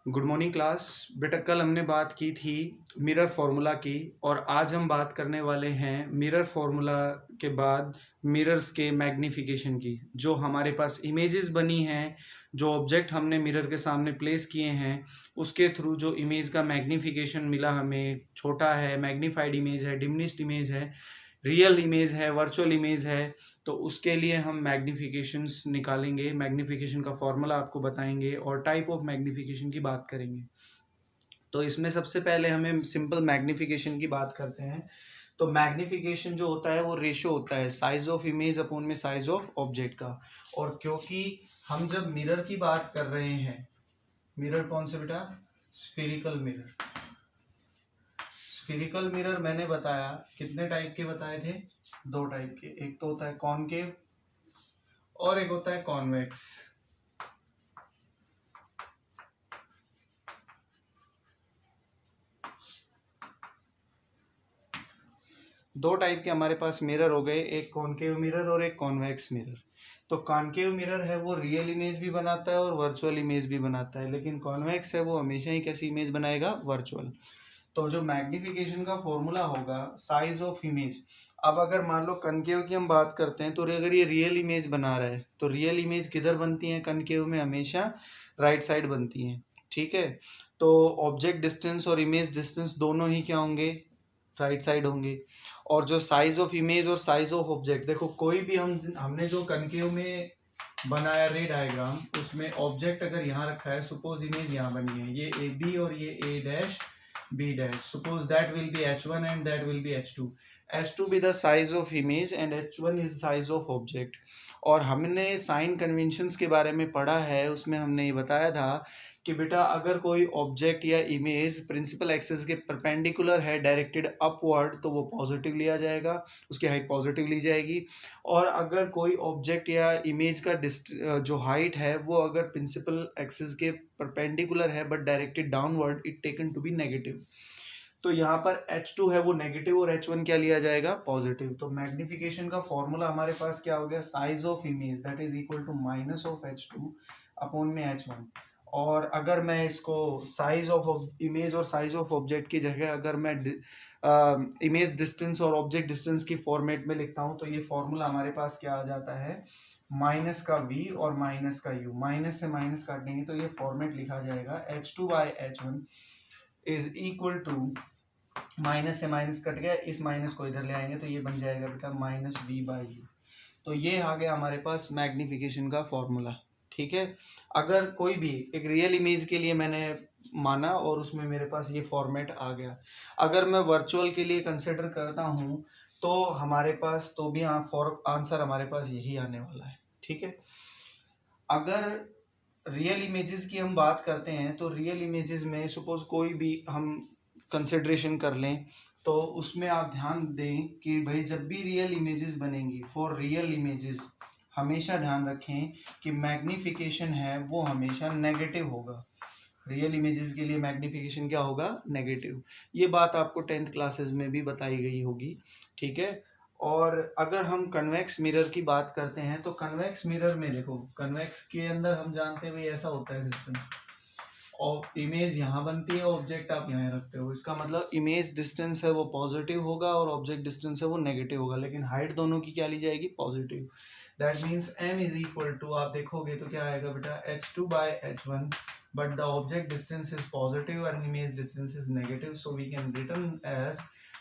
Good morning class. बेटा कल हमने बात की थी मिरर फार्मूला की और आज हम बात करने वाले हैं मिरर फार्मूला के बाद मिरर्स के मैग्नीफिकेशन की। जो हमारे पास इमेजेस बनी हैं, जो ऑब्जेक्ट हमने मिरर के सामने प्लेस किए हैं, उसके थ्रू जो इमेज का मैग्नीफिकेशन मिला हमें, छोटा है, मैग्नीफाइड इमेज है, डिमिनिश्ड इमेज है, रियल इमेज है, वर्चुअल इमेज है, तो उसके लिए हम मैग्नीफिकेशंस निकालेंगे, मैग्नीफिकेशन का फॉर्मूला आपको बताएंगे और टाइप ऑफ मैग्नीफिकेशन की बात करेंगे। तो इसमें सबसे पहले हमें सिंपल मैग्नीफिकेशन की बात करते हैं। तो मैग्नीफिकेशन जो होता है वो रेशो होता है साइज ऑफ इमेज अपॉन में साइज ऑफ ऑब्जेक्ट का। और क्योंकि हम जब मिरर की बात कर रहे हैं, मिरर कौन से बेटा? Spherical mirror. स्फेरिकल मिरर मैंने बताया कितने टाइप के बताए थे? दो टाइप के। एक तो होता है कॉनकेव और एक होता है कॉन्वेक्स। दो टाइप के हमारे पास मिरर हो गए, एक कॉनकेव मिरर और एक कॉन्वेक्स मिरर। तो कॉनकेव मिरर है वो रियल इमेज भी बनाता है और वर्चुअल इमेज भी बनाता है, लेकिन कॉन्वेक्स है वो हमेशा ही कैसी इमेज बनाएगा? वर्चुअल। तो जो मैग्नीफिकेशन का फॉर्मूला होगा साइज ऑफ इमेज। अब अगर मान लो कनकेव की हम बात करते हैं, तो अगर ये रियल इमेज बना रहा है तो रियल इमेज किधर बनती है? कनकेव में हमेशा राइट साइड बनती है। ठीक है, तो ऑब्जेक्ट डिस्टेंस और इमेज डिस्टेंस दोनों ही क्या होंगे? राइट साइड होंगे। और जो साइज ऑफ इमेज और साइज ऑफ ऑब्जेक्ट, देखो कोई भी हमने जो कनकेव में बनाया रे डायग्राम, उसमें ऑब्जेक्ट अगर यहाँ रखा है, सपोज इमेज यहाँ बनी है, ये ए बी और ये A dash B dash, suppose that will be h1 and that will be h2. h2 be the size of image and h1 is size of object. और हमने साइन कन्वेंशंस के बारे में पढ़ा है, उसमें हमने ये बताया था कि बेटा अगर कोई ऑब्जेक्ट या इमेज प्रिंसिपल एक्सिस के परपेंडिकुलर है, डायरेक्टेड अपवर्ड, तो वो पॉजिटिव लिया जाएगा, उसकी हाइट पॉजिटिव ली जाएगी। और अगर कोई ऑब्जेक्ट या इमेज का जो हाइट है वो अगर प्रिंसिपल एक्सिस के परपेंडिकुलर है but directed downward, it taken to be negative. तो यहाँ पर h2 है वो नेगेटिव और h1 क्या लिया जाएगा? पॉजिटिव। तो मैग्नीफिकेशन का फॉर्मूला हमारे पास क्या हो गया? Size of image that is equal to minus of h2 upon में h1। और अगर मैं इसको साइज ऑफ इमेज और साइज ऑफ ऑब्जेक्ट की जगह अगर मैं इमेज डिस्टेंस और ऑब्जेक्ट डिस्टेंस की फॉर्मेट में लिखता हूँ, तो ये फॉर्मूला हमारे पास क्या आ जाता है? माइनस का v और माइनस का u, माइनस से माइनस काटेंगे तो ये फॉर्मेट लिखा जाएगा h2 by h1 is equal to, minus से माइनस कट गया, इस माइनस को इधर ले आएंगे तो ये बन जाएगा बेटा माइनस v बाई यू। तो ये आ गया हमारे पास मैग्नीफिकेशन का फॉर्मूला। ठीक है, अगर कोई भी एक रियल इमेज के लिए मैंने माना और उसमें मेरे पास ये फॉर्मेट आ गया, अगर मैं वर्चुअल के लिए कंसिडर करता हूँ तो हमारे पास तो भी आंसर हमारे पास यही आने वाला है। ठीक है, अगर रियल इमेजेस की हम बात करते हैं तो रियल इमेजेस में सपोज कोई भी हम कंसिडरेशन कर लें, तो उसमें आप ध्यान दें कि भाई जब भी रियल इमेजेस बनेंगी, फॉर रियल इमेजेस हमेशा ध्यान रखें कि मैग्नीफिकेशन है वो हमेशा नेगेटिव होगा। रियल इमेजेस के लिए मैग्नीफिकेशन क्या होगा? नेगेटिव। ये बात आपको 10th क्लासेस में भी बताई गई होगी। ठीक है, और अगर हम कन्वेक्स मिरर की बात करते हैं तो कन्वेक्स मिरर में देखो, कन्वेक्स के अंदर हम जानते हैं भाई ऐसा होता है सिस्टम, और इमेज यहाँ बनती है, ऑब्जेक्ट आप यहाँ रखते हो, इसका मतलब इमेज डिस्टेंस है वो पॉजिटिव होगा और ऑब्जेक्ट डिस्टेंस है वो नेगेटिव होगा, लेकिन हाइट दोनों की क्या ली जाएगी? Positive. That means m is equal to, आप देखोगे तो क्या आएगा बेटा? h2 by h1, but the object distance is positive and image distance is negative, so we can return as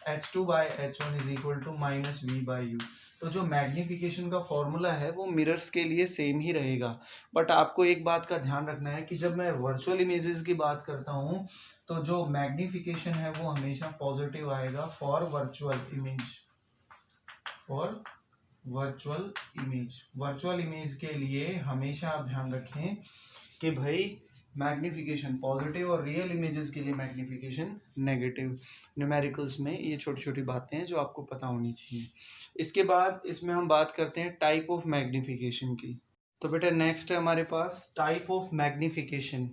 h2 by h1 is equal to minus v by u. तो जो magnification का formula है वो mirrors के लिए same ही रहेगा, but आपको एक बात का ध्यान रखना है कि जब मैं वर्चुअल इमेजेस की बात करता हूँ तो जो मैग्नीफिकेशन है वो हमेशा पॉजिटिव आएगा for virtual image. For virtual image, virtual image के लिए हमेशा आप ध्यान रखें कि भाई मैग्नीफिकेशन पॉजिटिव और रियल इमेजेस के लिए मैग्नीफिकेशन नेगेटिव। न्यूमेरिकल्स में ये छोटी छोटी बातें हैं जो आपको पता होनी चाहिए। इसके बाद इसमें हम बात करते हैं टाइप ऑफ मैग्नीफिकेशन की। तो बेटा नेक्स्ट है हमारे पास टाइप ऑफ मैग्नीफिकेशन।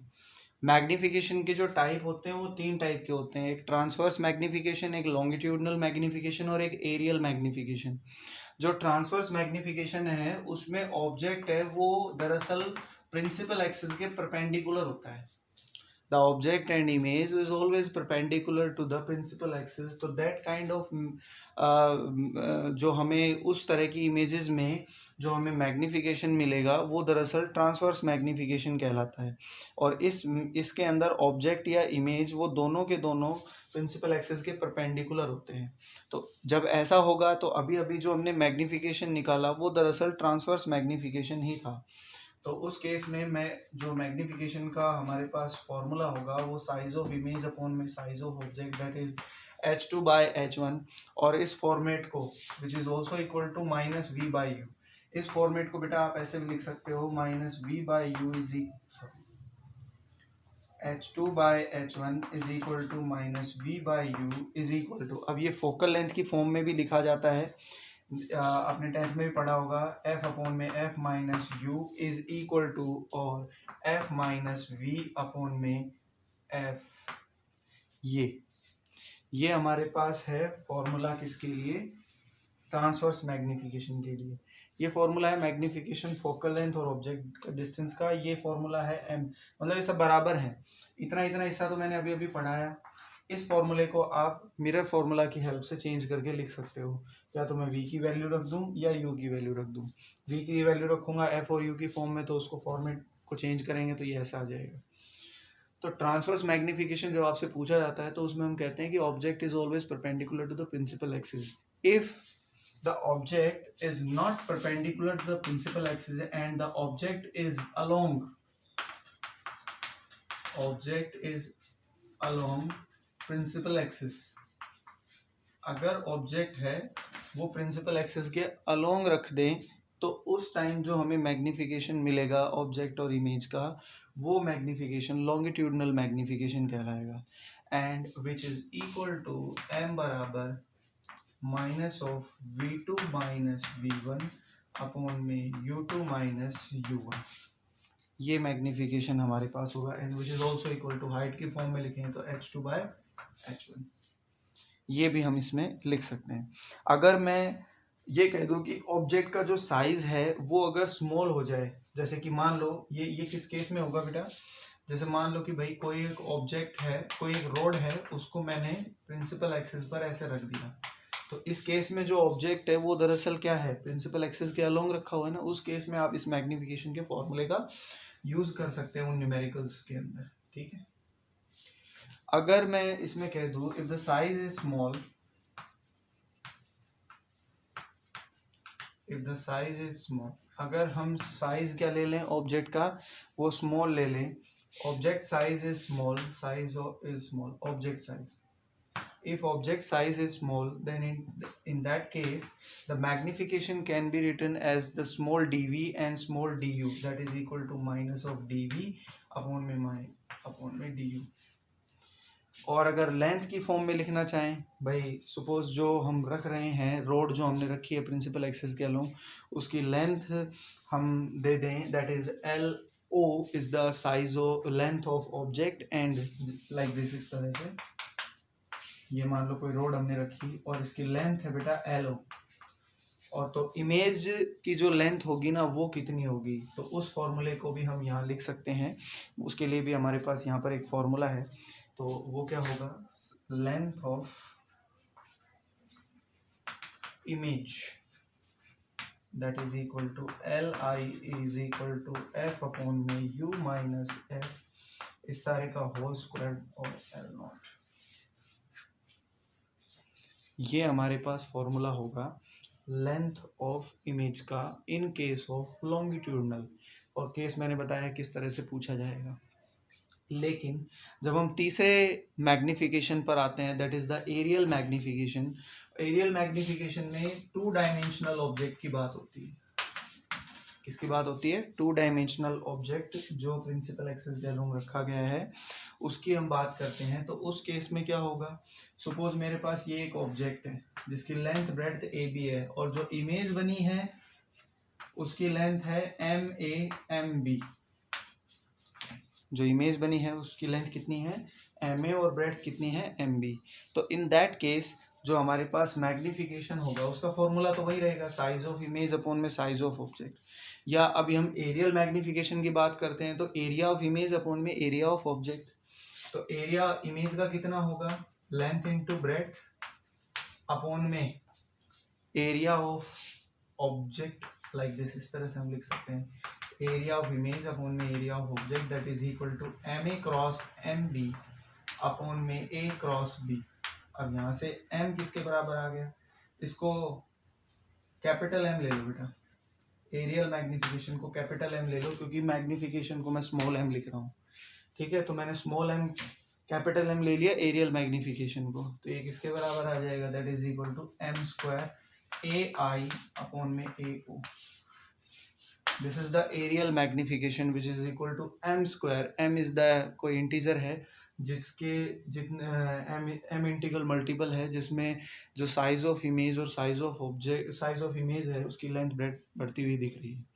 मैग्नीफिकेशन के जो टाइप होते हैं वो 3 टाइप के होते हैं, एक ट्रांसवर्स मैग्नीफिकेशन, एक लॉन्गिट्यूडनल मैग्नीफिकेशन और एक एरियल मैग्नीफिकेशन। जो ट्रांसवर्स मैग्नीफिकेशन है उसमें ऑब्जेक्ट है वो दरअसल प्रिंसिपल एक्सिस के परपेंडिकुलर होता है। The object and image is always perpendicular to the principal axis, तो that kind of जो हमें उस तरह की इमेजेस में जो हमें मैग्नीफिकेशन मिलेगा वो दरअसल ट्रांसवर्स मैग्नीफिकेशन कहलाता है। और इसके अंदर ऑब्जेक्ट या इमेज वो दोनों के दोनों प्रिंसिपल एक्सिस के परपेंडिकुलर होते हैं। तो जब ऐसा होगा तो अभी अभी जो हमने मैग्नीफिकेशन निकाला वो दरअसल ट्रांसवर्स मैग्नीफिकेशन ही था। तो उस केस में मैं जो मैग्नीफिकेशन का हमारे पास फॉर्मूला होगा वो साइज ऑफ इमेज अपॉन में size of object that is h2/h1, और इस फॉर्मेट को which is also equal to -v/u, इस फॉर्मेट को बेटा आप ऐसे भी लिख सकते हो -v/u is h2/h1 is equal to -v/u is equal to, अब ये फोकल लेंथ की फॉर्म में भी लिखा जाता है, आपने 10th में भी पढ़ा होगा, f अपॉन में f minus u is equal to और f माइनस वी अपॉन में f। ये हमारे पास है फॉर्मूला किसके लिए, ट्रांसवर्स मैग्नीफिकेशन के लिए। ये फॉर्मूला है मैग्नीफिकेशन फोकल लेंथ और ऑब्जेक्ट डिस्टेंस का, ये फॉर्मूला है m, मतलब ये सब बराबर है। इतना हिस्सा तो मैंने अभी अभी पढ़ाया। इस फॉर्मूले को आप मिरर फॉर्मूला की हेल्प से चेंज करके लिख सकते हो, या तो मैं v की वैल्यू रख दूं या u की वैल्यू रख दूं। v की वैल्यू रखूंगा f और u की फॉर्म में, तो उसको फॉर्मेट को चेंज करेंगे तो ये ऐसा आ जाएगा। तो ट्रांसवर्स मैग्नीफिकेशन जब आपसे पूछा जाता है तो उसमें हम कहते हैं कि object is always perpendicular to the principal axis. If the object is not perpendicular to the principal axis and the object is along principal axis, अगर ऑब्जेक्ट है वो प्रिंसिपल एक्सिस के अलोंग रख दें तो उस टाइम जो हमें मैग्नीफिकेशन मिलेगा ऑब्जेक्ट और इमेज का वो मैग्नीफिकेशन लॉन्गिट्यूडनल मैग्नीफिकेशन कहलाएगा, and which is equal to m बराबर minus of v2 minus v1 upon में u2 माइनस u1। ये मैग्नीफिकेशन हमारे पास होगा, and which is also equal to height की फॉर्म में लिखें तो h2/h1। ये भी हम इसमें लिख सकते हैं। अगर मैं ये कह दूं कि ऑब्जेक्ट का जो साइज है वो अगर स्मॉल हो जाए, जैसे कि मान लो ये किस केस में होगा बेटा, जैसे मान लो कि भाई कोई एक ऑब्जेक्ट है, कोई एक रोड है, उसको मैंने प्रिंसिपल एक्सिस पर ऐसे रख दिया, तो इस केस में जो ऑब्जेक्ट है वो दरअसल क्या है, प्रिंसिपल एक्सिस के अलोंग रखा हुआ है ना, उस केस में आप इस मैग्नीफिकेशन के फॉर्मूले का यूज कर सकते हैं उन न्यूमेरिकल्स के अंदर, ठीक है। अगर मैं इसमें कह दूं if the size is small, अगर हम साइज क्या ले लें ऑब्जेक्ट का, वो स्मॉल ले लें, object size is small, object size, if object size is small then in that case the magnification can be written as the small dv and small du, that is equal to minus of dv upon में du। और अगर length की form में लिखना चाहें, भाई suppose जो हम रख रहे हैं रोड जो हमने रखी है प्रिंसिपल एक्सिस के अलोंग, उसकी लेंथ हम दे दें that is LO is the size of length of object, and like this, इस तरह से ये मान लो कोई रोड हमने रखी और इसकी लेंथ है बेटा LO, और तो इमेज की जो लेंथ होगी ना वो कितनी होगी, तो उस फॉर्मूले को भी हम यहाँ लिख सकते हैं। उसके लिए भी हमारे पास यहाँ पर एक फॉर्मूला है, तो वो क्या होगा, length of image that is equal to LI is equal to f upon में u माइनस f, इस सारे का होल स्क्वायर और L0। ये हमारे पास फॉर्मूला होगा लेंथ ऑफ इमेज का इन केस ऑफ लॉन्गिट्यूडनल, और केस मैंने बताया किस तरह से पूछा जाएगा। लेकिन जब हम तीसरे मैग्नीफिकेशन पर आते हैं that is the areal magnification, areal magnification में 2 डायमेंशनल ऑब्जेक्ट की बात होती है। किसकी बात होती है, 2 डायमेंशनल ऑब्जेक्ट जो प्रिंसिपल एक्सिस के अलोंग रखा गया है उसकी हम बात करते हैं। तो उस केस में क्या होगा, सपोज मेरे पास ये एक ऑब्जेक्ट है जिसकी लेंथ ब्रेड्थ AB है, और जो इमेज बनी है उसकी लेंथ है MA MB। जो इमेज बनी है उसकी लेंथ कितनी है एम ए और ब्रेथ कितनी है एम बी। तो इन दैट केस जो हमारे पास मैग्निफिकेशन होगा उसका फॉर्मूला तो वही रहेगा, साइज ऑफ इमेज अपॉन में साइज ऑफ ऑब्जेक्ट। या अभी हम एरियल मैग्निफिकेशन की बात करते हैं तो एरिया ऑफ इमेज अपॉन में एरिया ऑफ ऑब्जेक्ट। तो एरिया इमेज का कितना होगा लेंथ इंटू ब्रेथ अपॉन में area of object, like this, इस तरह से हम लिख सकते हैं एरिया ऑफ इमेज अपॉन में area of object that is equal to m a cross m b upon में ए क्रॉस बी। अब यहाँ से m किसके बराबर आ गया, इसको कैपिटल M ले लो बेटा, एरियल मैग्निफिकेशन को कैपिटल M ले लो क्योंकि मैग्निफिकेशन को मैं स्मॉल m लिख रहा हूँ, ठीक है। तो मैंने स्मॉल m कैपिटल M ले लिया एरियल मैग्निफिकेशन को, तो ये किसके बराबर आ जाएगा that is equal to m square A I upon में A O. This is the areal magnification which is equal to m square, m is the कोई इंटीजर है जिसके जितने m इंटीग्रल मल्टीपल है जिसमें जो साइज ऑफ इमेज और size of object, size of image है उसकी लेंथ बढ़ती हुई दिख रही है।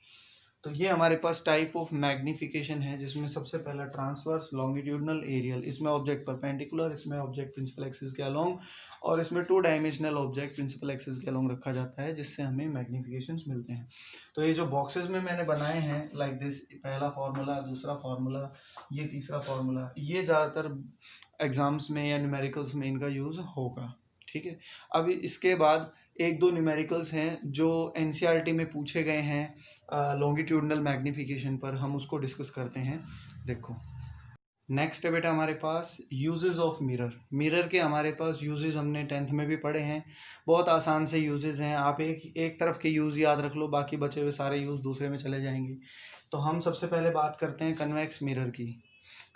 तो ये हमारे पास टाइप ऑफ मैग्निफिकेशन है जिसमें सबसे पहला ट्रांसवर्स, लॉन्गिट्यूडनल, एरियल। इसमें ऑब्जेक्ट परपेंडिकुलर, इसमें ऑब्जेक्ट प्रिंसिपल एक्सिस के अलोंग, और इसमें 2 डायमेंशनल ऑब्जेक्ट प्रिंसिपल एक्सिस के अलोंग रखा जाता है जिससे हमें मैग्निफिकेशंस मिलते हैं। तो ये जो बॉक्सेस में मैंने बनाए हैं लाइक दिस, पहला फार्मूला, दूसरा फार्मूला, ये तीसरा फार्मूला, ये ज़्यादातर एग्जाम्स में या न्यूमेरिकल्स में इनका यूज़ होगा, ठीक है। अब इसके बाद एक दो न्यूमेरिकल्स हैं जो एनसीईआरटी में पूछे गए हैं लॉन्गिट्यूडनल मैग्निफिकेशन पर, हम उसको डिस्कस करते हैं। देखो नेक्स्ट है बेटा हमारे पास यूजेस ऑफ मिरर। मिरर के हमारे पास यूजेस हमने 10th में भी पढ़े हैं, बहुत आसान से यूजेस हैं। आप एक तरफ के यूज़ याद रख लो, बाकी बचे हुए सारे यूज़ दूसरे में चले जाएंगे। तो हम सबसे पहले बात करते हैं कन्वेक्स मिरर की।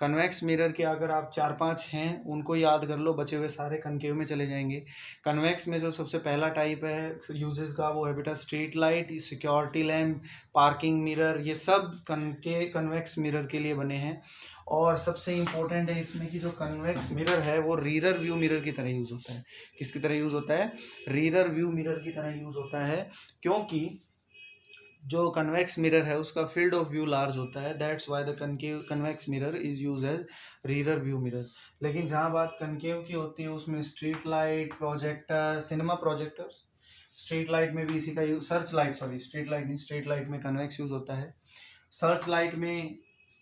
कन्वेक्स मिरर के अगर आप 4-5 हैं उनको याद कर लो, बचे हुए सारे कनकेव में चले जाएंगे। कन्वेक्स में जो सबसे पहला टाइप है यूजेस का वो है बेटा street light, security lamp, parking mirror, ये सब कन्वेक्स मिरर के लिए बने हैं। और सबसे इम्पोर्टेंट है इसमें कि जो कन्वेक्स मिरर है वो रीरर व्यू मिरर की तरह यूज़ होता है। किसकी तरह यूज़ होता है? रीरर व्यू मिरर की तरह यूज़ होता है, क्योंकि जो कन्वेक्स मिरर है उसका फील्ड ऑफ व्यू लार्ज होता है, that's why the convex mirror is use as rear view mirror. लेकिन जहाँ बात कनकेव की होती है उसमें street light, projector, cinema projector, street light में भी इसी का use, search light, sorry street light नहीं, स्ट्रीट लाइट में कन्वेक्स यूज होता है, सर्च लाइट में,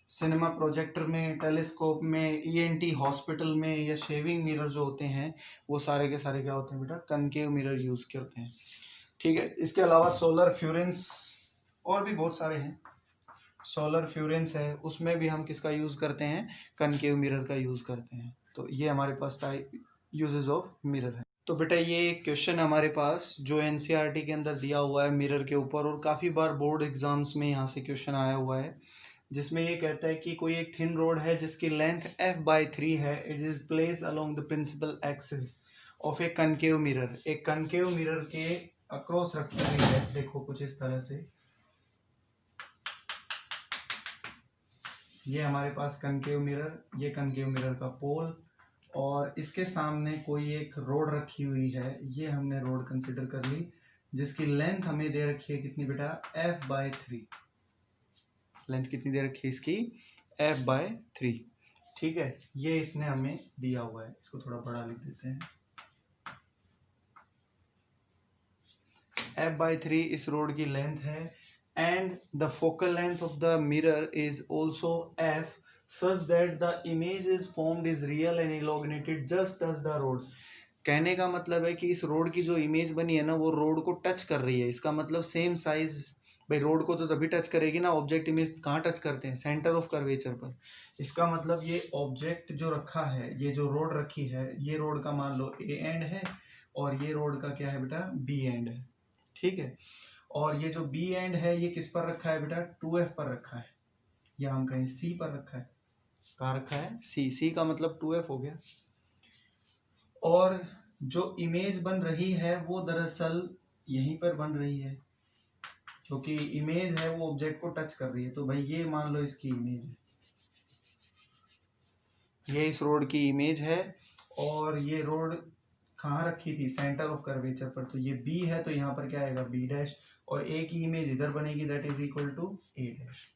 सिनेमा प्रोजेक्टर में, टेलीस्कोप में, ईएनटी हॉस्पिटल में, या शेविंग मिरर जो होते हैं वो सारे के सारे क्या होते हैं बेटा? कनकेव मिरर यूज करते हैं, ठीक है। इसके अलावा सोलर फ्यूरेंस और भी बहुत सारे हैं, सोलर फ्यूरेंस है उसमें भी हम किसका यूज़ करते हैं? कनकेव मिरर का यूज़ करते हैं। तो ये हमारे पास टाइप यूजेस ऑफ मिरर है। तो बेटा ये एक क्वेश्चन हमारे पास जो एनसीईआरटी के अंदर दिया हुआ है मिरर के ऊपर, और काफ़ी बार बोर्ड एग्जाम्स में यहाँ से क्वेश्चन आया हुआ है, जिसमें ये कहता है कि कोई एक थिन रोड है जिसकी लेंथ f/3 है, it is place along the principal axis of a concave mirror. एक कनकेव मिरर के अक्रॉस रखी हुई है, देखो कुछ इस तरह से, ये हमारे पास कनकेव मिरर, ये कनकेव मिरर का पोल, और इसके सामने कोई एक रोड रखी हुई है, ये हमने रोड कंसिडर कर ली, जिसकी लेंथ हमें दे रखी है कितनी बेटा? f/3। लेंथ कितनी दे रखी है इसकी? f/3, ठीक है। ये इसने हमें दिया हुआ है, इसको थोड़ा बड़ा लिख देते हैं। f/3 इस रोड की लेंथ है, and the focal length of the mirror is also f such that the image is formed is real and elongated just as the road। कहने का मतलब है कि इस रोड की जो इमेज बनी है ना वो रोड को टच कर रही है, इसका मतलब सेम साइज। भाई रोड को तो तभी टच करेगी ना, ऑब्जेक्ट इमेज कहाँ टच करते हैं? सेंटर ऑफ कर्वेचर पर। इसका मतलब ये ऑब्जेक्ट जो रखा है, ये जो रोड रखी है, ये रोड का मान लो ए एंड है और ये रोड का क्या है बेटा? बी एंड है, ठीक है। और ये जो बी एंड है ये किस पर रखा है बेटा? 2f पर रखा है, या हम कहें सी पर रखा है। कहाँ रखा है? सी का मतलब 2f हो गया। और जो इमेज बन रही है वो दरअसल यहीं पर बन रही है, क्योंकि इमेज है वो ऑब्जेक्ट को टच कर रही है। तो भाई ये मान लो इसकी इमेज है, ये इस रोड की इमेज है, और ये रोड कहाँ रखी थी? सेंटर ऑफ कर्वेचर पर। तो ये बी है तो यहाँ पर क्या आएगा? बी डैश, और ए की इमेज इधर बनेगी, that is equal to a dash.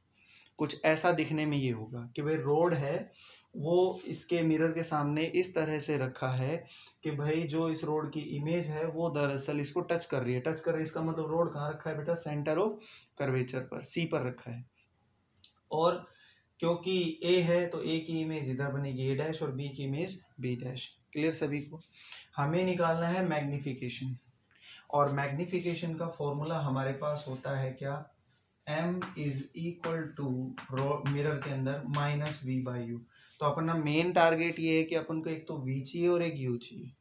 कुछ ऐसा दिखने में ये होगा कि भाई रोड है वो इसके मिरर के सामने इस तरह से रखा है कि भाई जो इस रोड की इमेज है वो दरअसल इसको टच कर रही है। टच कर रही है इसका मतलब रोड कहाँ रखा है बेटा? सेंटर ऑफ कर्वेचर पर, सी पर रखा है। और क्योंकि ए है तो ए की इमेज इधर बनेगी ए डैश और बी की इमेज बी डैश। क्लियर सभी को? हमें निकालना है मैग्निफिकेशन, और मैग्निफिकेशन का फॉर्मूला हमारे पास होता है क्या? m is equal to mirror के अंदर माइनस वी बाई यू। तो अपना मेन टारगेट ये है कि अपन को एक तो v चाहिए और एक u चाहिए।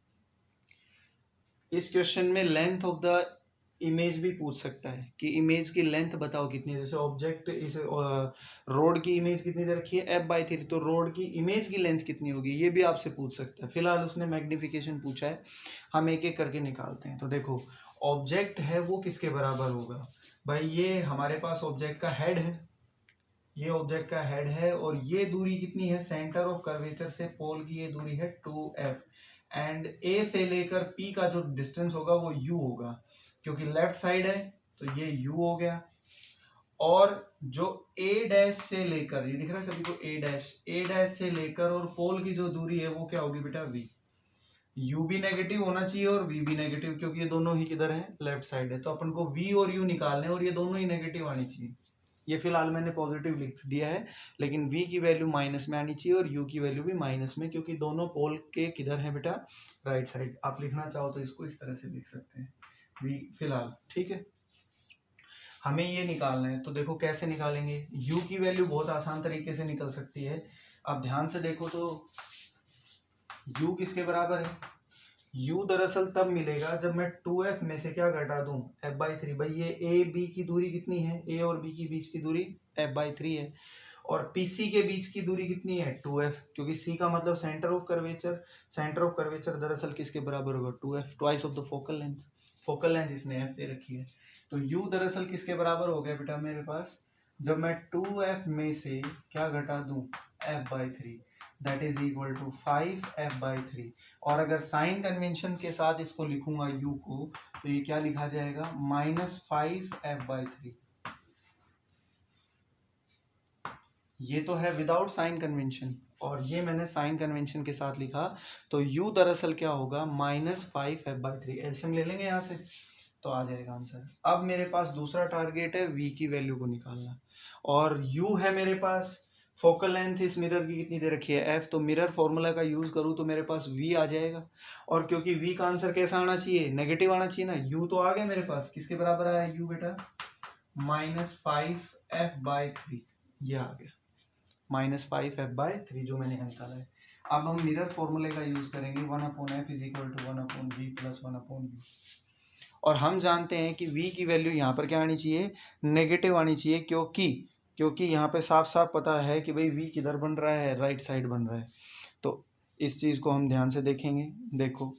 इस क्वेश्चन में लेंथ ऑफ द इमेज भी पूछ सकता है कि इमेज की लेंथ बताओ कितनी है। जैसे ऑब्जेक्ट इस रोड की इमेज कितनी दे रखी है? f/3, तो रोड की इमेज की लेंथ कितनी होगी ये भी आपसे पूछ सकता है। फिलहाल उसने मैग्निफिकेशन पूछा है, हम एक एक करके निकालते हैं। तो देखो ऑब्जेक्ट है वो किसके बराबर होगा भाई? ये हमारे पास ऑब्जेक्ट का हेड है, ये ऑब्जेक्ट का हेड है, और ये दूरी कितनी है? सेंटर ऑफ कर्वेचर से पोल की ये दूरी है 2f, एंड a से लेकर p का जो डिस्टेंस होगा वो u होगा, क्योंकि लेफ्ट साइड है तो ये u हो गया। और जो a डैश से लेकर, ये दिख रहा है सभी को a डैश से लेकर और पोल की जो दूरी है वो क्या होगी बेटा? v। u भी नेगेटिव होना चाहिए और v भी नेगेटिव, क्योंकि ये दोनों ही किधर है? लेफ्ट साइड है। तो अपन को v और u निकालने और ये दोनों ही नेगेटिव आनी चाहिए। ये फिलहाल मैंने पॉजिटिव लिख दिया है, लेकिन v की वैल्यू माइनस में आनी चाहिए और u की वैल्यू भी माइनस में, क्योंकि दोनों पोल के किधर है बेटा? Right side. आप लिखना चाहो तो इसको इस तरह से लिख सकते हैं v फिलहाल, ठीक है। हमें ये निकालना है, तो देखो कैसे निकालेंगे। u की वैल्यू बहुत आसान तरीके से निकल सकती है। अब ध्यान से देखो तो u किसके बराबर है? u दरअसल तब मिलेगा जब मैं 2f में से क्या घटा दूं? f/3। भाई ये a b की दूरी कितनी है? a और b की बीच की दूरी f/3 है, और pc के बीच की दूरी कितनी है? 2f, क्योंकि c का मतलब centre of curvature. Centre of curvature दरअसल किसके बराबर होगा? 2f, twice of the focal length. Focal length इसने f दे रखी है, तो u दरअसल किसके बराबर हो गया बेटा मेरे पास? जब मैं 2f में से क्या घटा दूं? f/3, that is equal to 5f/3। और अगर साइन कन्वेंशन के साथ इसको लिखूंगा u को, तो ये क्या लिखा जाएगा? -5f/3। ये तो है विदाउट साइन कन्वेंशन, और ये मैंने साइन कन्वेंशन के साथ लिखा, तो u दरअसल क्या होगा? -5f/3। एल्शियम ले लेंगे यहाँ से तो आ जाएगा आंसर। अब मेरे पास दूसरा टारगेट है v की वैल्यू को निकालना, और u है मेरे पास। फोकल लेंथ इस मिरर की कितनी दे रखी है? f, तो मिरर फॉर्मूला का यूज करूँ तो मेरे पास v आ जाएगा, और क्योंकि v का आंसर कैसा आना चाहिए? नेगेटिव आना चाहिए ना। u तो आ गया मेरे पास, किसके बराबर आया u बेटा? -5f/3, ये आ गया -5f/3 जो मैंने निकाला है। अब हम मिरर फॉर्मूले का यूज करेंगे, 1/f is equal to 1/v plus 1/u। और हम जानते हैं कि v की वैल्यू यहाँ पर क्या आनी चाहिए? नेगेटिव आनी चाहिए, क्योंकि यहाँ पे साफ साफ पता है कि भाई v किधर बन रहा है? राइट साइड बन रहा है। तो इस चीज़ को हम ध्यान से देखेंगे। देखो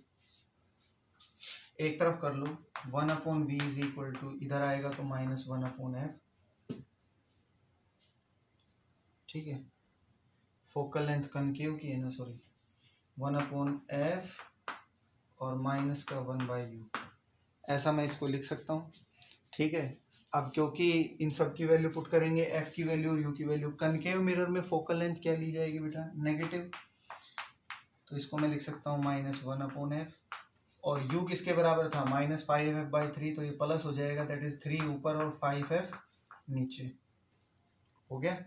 एक तरफ कर लो, 1/v इज इक्वल टू, इधर आएगा तो -1/f, ठीक है। फोकल लेंथ कनकेव की है ना, सॉरी, 1/f और माइनस का 1/u, ऐसा मैं इसको लिख सकता हूँ, ठीक है। अब क्योंकि इन सब की वैल्यू पुट करेंगे, f की वैल्यू और u की वैल्यू, कनकेव मिरर में फोकल लेंथ क्या ली जाएगी बेटा? नेगेटिव, तो इसको मैं लिख सकता हूँ -1/f, और u किसके बराबर था? -5f/3, तो ये प्लस हो जाएगा, दैट इज 3 ऊपर और 5f नीचे, हो गया।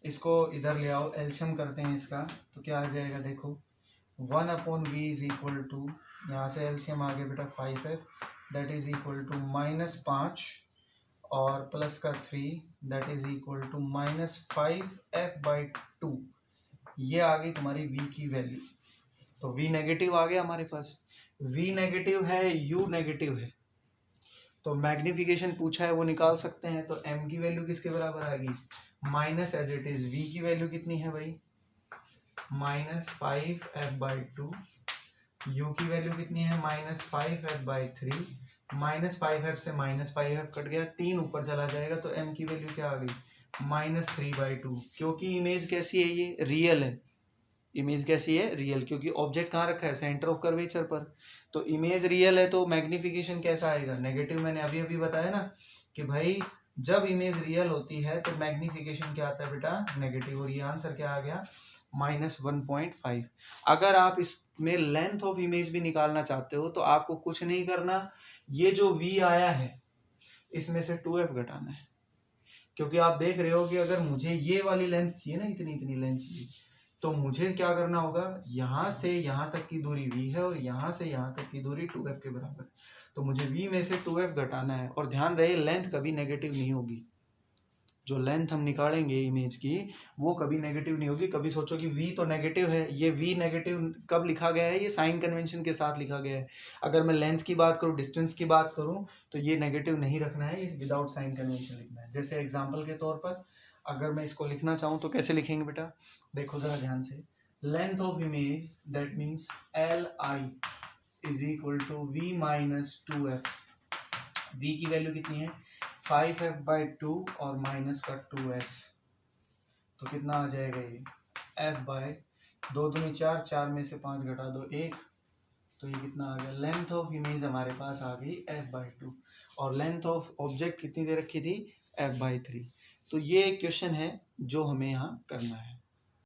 इसको इधर ले आओ, एल्शियम करते हैं इसका, तो क्या आ जाएगा? देखो 1/v इज इक्वल टू, यहाँ से एल्शियम आ गया बेटा 5f, that is equal to -5 और प्लस का 3, that is equal to -5f/2। ये आ गई तुम्हारी v की वैल्यू। तो v नेगेटिव आ गया हमारे पास, v नेगेटिव है, u नेगेटिव है, तो मैग्निफिकेशन पूछा है वो निकाल सकते हैं। तो m की वैल्यू किसके बराबर आएगी? Minus as it is, v की वैल्यू कितनी है भाई? -5f/2। u की वैल्यू कितनी है? -5f/3। -5f से -5f कट गया, 3 ऊपर चला जाएगा, तो m की वैल्यू क्या आ गई? -3/2। क्योंकि इमेज कैसी है? ये रियल है। इमेज कैसी है? रियल, क्योंकि ऑब्जेक्ट कहाँ रखा है? सेंटर ऑफ कर्वेचर पर, तो इमेज रियल है, तो मैग्निफिकेशन कैसा आएगा? नेगेटिव। मैंने अभी अभी बताया ना कि भाई जब इमेज रियल होती है तो मैग्निफिकेशन क्या आता है बेटा, नेगेटिव। और ये आंसर क्या आ गया, -1.5। अगर आप इसमें लेंथ ऑफ इमेज भी निकालना चाहते हो तो आपको कुछ नहीं करना, ये जो v आया है इसमें से 2f घटाना है, क्योंकि आप देख रहे हो कि अगर मुझे ये वाली लेंथ चाहिए ना, इतनी इतनी लेंथ चाहिए, तो मुझे क्या करना होगा, यहाँ से यहाँ तक की दूरी v है और यहाँ से यहाँ तक की दूरी 2f के बराबर है, तो मुझे v में से 2f घटाना है। और ध्यान रहे लेंथ कभी नेगेटिव नहीं होगी, जो लेंथ हम निकालेंगे इमेज की वो कभी नेगेटिव नहीं होगी। कभी सोचो कि v तो नेगेटिव है, ये v नेगेटिव कब लिखा गया है, ये साइन कन्वेंशन के साथ लिखा गया है। अगर मैं लेंथ की बात करूँ, डिस्टेंस की बात करूँ, तो ये नेगेटिव नहीं रखना है, ये विदाउट साइन कन्वेंशन लिखना है। जैसे एग्जाम्पल के तौर पर अगर मैं इसको लिखना चाहूँ तो कैसे लिखेंगे बेटा, देखो जरा ध्यान से, length of image that means Li is equal to v minus 2f। v की वैल्यू कितनी है, 5f/2 और माइनस का 2f, तो कितना आ जाएगा ये f/2 दूनी 4, 4 में से 5 घटा दो 1, तो ये कितना आ गया, लेंथ ऑफ इमेज हमारे पास आ गई f/2 और लेंथ ऑफ ऑब्जेक्ट कितनी दे रखी थी, f/3। तो ये एक क्वेश्चन है जो हमें यहाँ करना है।